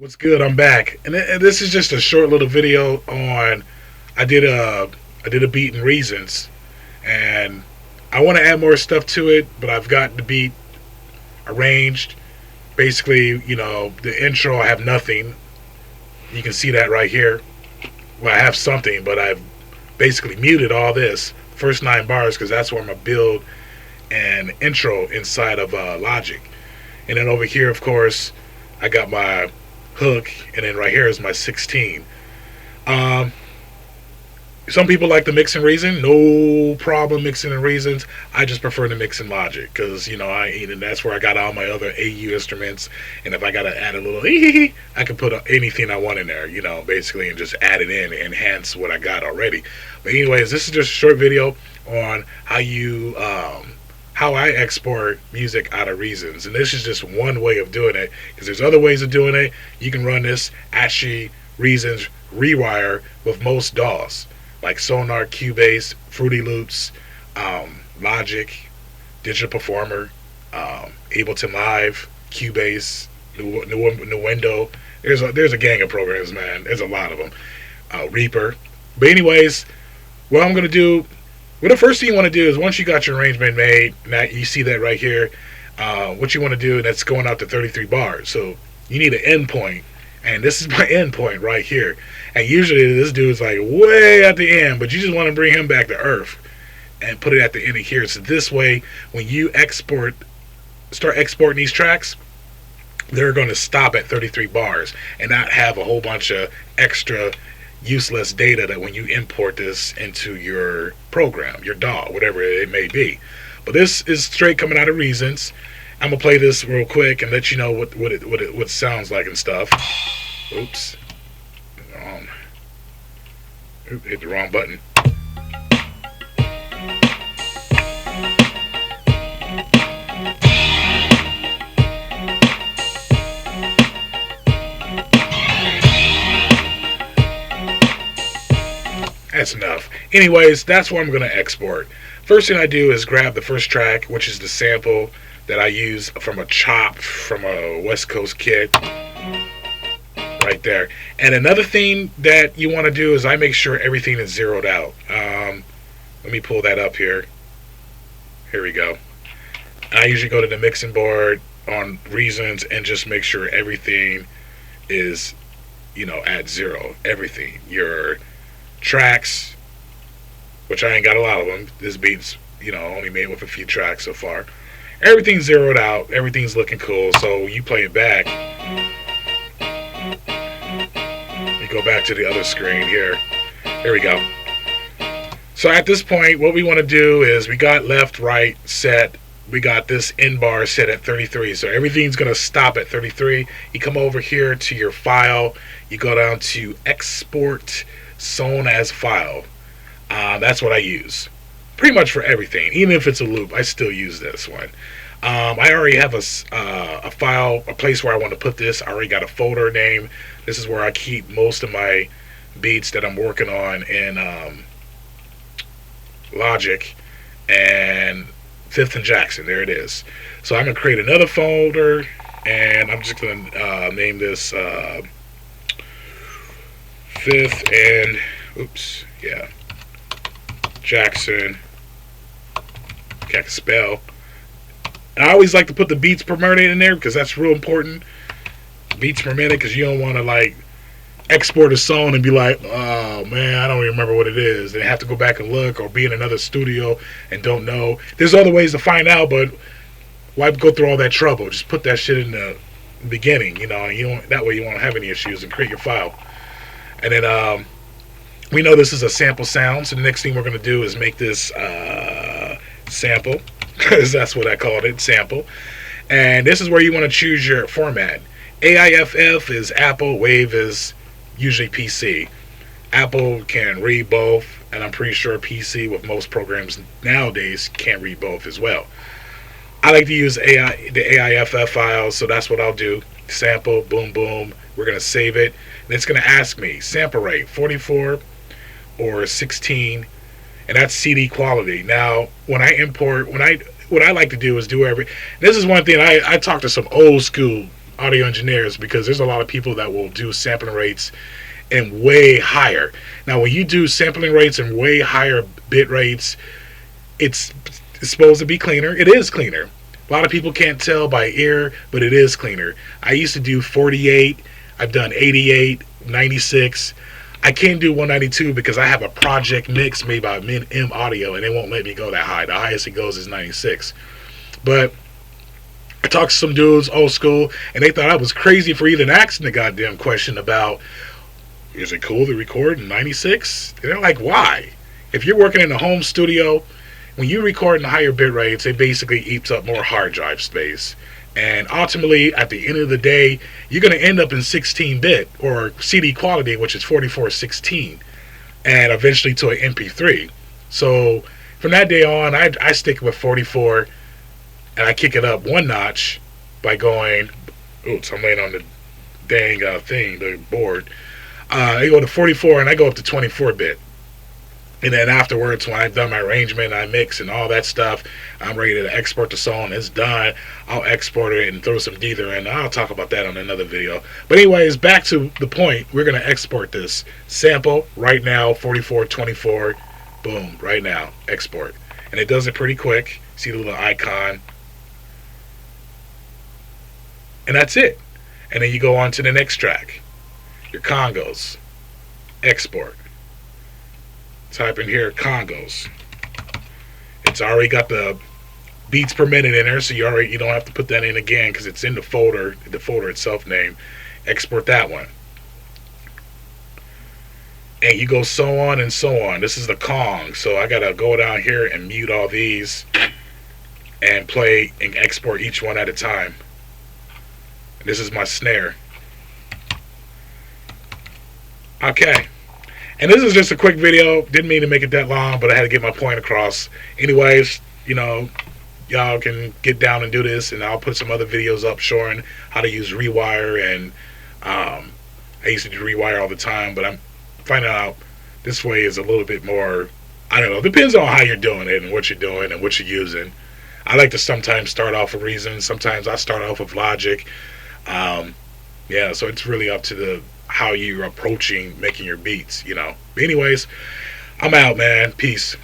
What's good? I'm back, and this is just a short little video on. I did a I did a beat and reasons, and I want to add more stuff to it, but I've got the beat arranged. Basically, the intro. I have nothing. You can see that right here. Well, I have something, but I've basically muted all this first 9 bars because that's where I'm gonna build an intro inside of Logic, and then over here, of course, I got my hook, and then right here is my 16. Um, some people like to mix and reason. No problem mixing and reasons. I just prefer to mix and Logic because and that's where I got all my other AU instruments. And if I gotta add a little, I can put anything I want in there. Basically, and just add it in, enhance what I got already. But anyways, this is just a short video on how I export music out of Reasons, and this is just one way of doing it because there's other ways of doing it. You can run this actually Reasons rewire with most DAWs like Sonar, Cubase, Fruity Loops, Logic, Digital Performer, Ableton Live, Cubase, Nuendo. There's a gang of programs, man. There's a lot of them. Reaper. But anyways, what I'm gonna do. Well, the first thing you want to do is once you got your arrangement made, now you see that right here, what you want to do, that's going out to 33 bars. So you need an endpoint, and this is my endpoint right here. And usually this dude is like way at the end, but you just want to bring him back to earth and put it at the end of here. So this way, when you start exporting these tracks, they're going to stop at 33 bars and not have a whole bunch of extra useless data that when you import this into your program, your DAW, whatever it may be. But this is straight coming out of Reasons. I'm gonna play this real quick and let you know what it sounds like and stuff. Oops, hit the wrong button. That's enough. Anyways, that's what I'm going to export. First thing I do is grab the first track, which is the sample that I use from a chop from a West Coast kit. Right there. And another thing that you want to do is I make sure everything is zeroed out. Let me pull that up here. Here we go. I usually go to the mixing board on Reasons and just make sure everything is, at zero. Everything. Your tracks, which I ain't got a lot of them. This beat's, only made with a few tracks so far. Everything's zeroed out. Everything's looking cool. So you play it back. You go back to the other screen here. There we go. So at this point, what we want to do is we got left, right set. We got this end bar set at 33. So everything's going to stop at 33. You come over here to your file. You go down to export sewn as file. That's what I use pretty much for everything. Even if it's a loop, I still use this one. I already have a file, a place where I want to put this. I already got a folder name. This is where I keep most of my beats that I'm working on in Logic and Fifth and Jackson. There it is. So I'm gonna create another folder, and I'm just gonna name this Fifth and Jackson. Can't spell. And I always like to put the beats per minute in there because that's real important. Beats per minute, because you don't want to export a song and be like, oh man, I don't even remember what it is. They have to go back and look, or be in another studio and don't know. There's other ways to find out, but why go through all that trouble? Just put that shit in the beginning, and you don't. That way you won't have any issues and create your file. And then we know this is a sample sound, so the next thing we're going to do is make this sample, because that's what I called it, sample. And this is where you want to choose your format. AIFF is Apple, Wave is usually PC. Apple can read both, and I'm pretty sure PC with most programs nowadays can read both as well. I like to use the AIFF files, so that's what I'll do. Sample, boom, boom. We're going to save it. And it's going to ask me, sample rate, 44 or 16, and that's CD quality. Now, when I import, what I like to do is this is one thing, I talk to some old school audio engineers, because there's a lot of people that will do sampling rates and way higher. Now, when you do sampling rates and way higher bit rates, it's supposed to be cleaner. It is cleaner. A lot of people can't tell by ear, but it is cleaner. I used to do 48. I've done 88, 96. I can't do 192 because I have a project mix made by M Audio, and they won't let me go that high. The highest it goes is 96. But I talked to some dudes, old school, and they thought I was crazy for even asking the goddamn question about, is it cool to record in 96? And they're like, why? If you're working in a home studio, when you record in the higher bit rates, it basically eats up more hard drive space. And ultimately, at the end of the day, you're going to end up in 16-bit or CD quality, which is 44:16, and eventually to an MP3. So from that day on, I stick with 44, and I kick it up one notch by going, oops, I'm laying on the dang thing, the board. I go to 44 and I go up to 24-bit. And then afterwards, when I've done my arrangement, I mix and all that stuff, I'm ready to export the song. It's done. I'll export it and throw some dether in. I'll talk about that on another video. But anyways, back to the point. We're going to export this sample right now, 4424. Boom, right now, export. And it does it pretty quick. See the little icon. And that's it. And then you go on to the next track. Your congos. Export. Type in here congos. It's already got the beats per minute in there, so you don't have to put that in again because it's in the folder itself name. Export that one. And you go so on and so on. This is the Kong, so I gotta go down here and mute all these and play and export each one at a time. This is my snare. Okay. And this is just a quick video. Didn't mean to make it that long, but I had to get my point across. Anyways, y'all can get down and do this, and I'll put some other videos up showing how to use Rewire. And I used to do Rewire all the time, but I'm finding out this way is a little bit more, I don't know, depends on how you're doing it and what you're doing and what you're using. I like to sometimes start off with Reason. Sometimes I start off with Logic. Yeah, so it's really up to how you're approaching making your beats, But anyways, I'm out, man. Peace.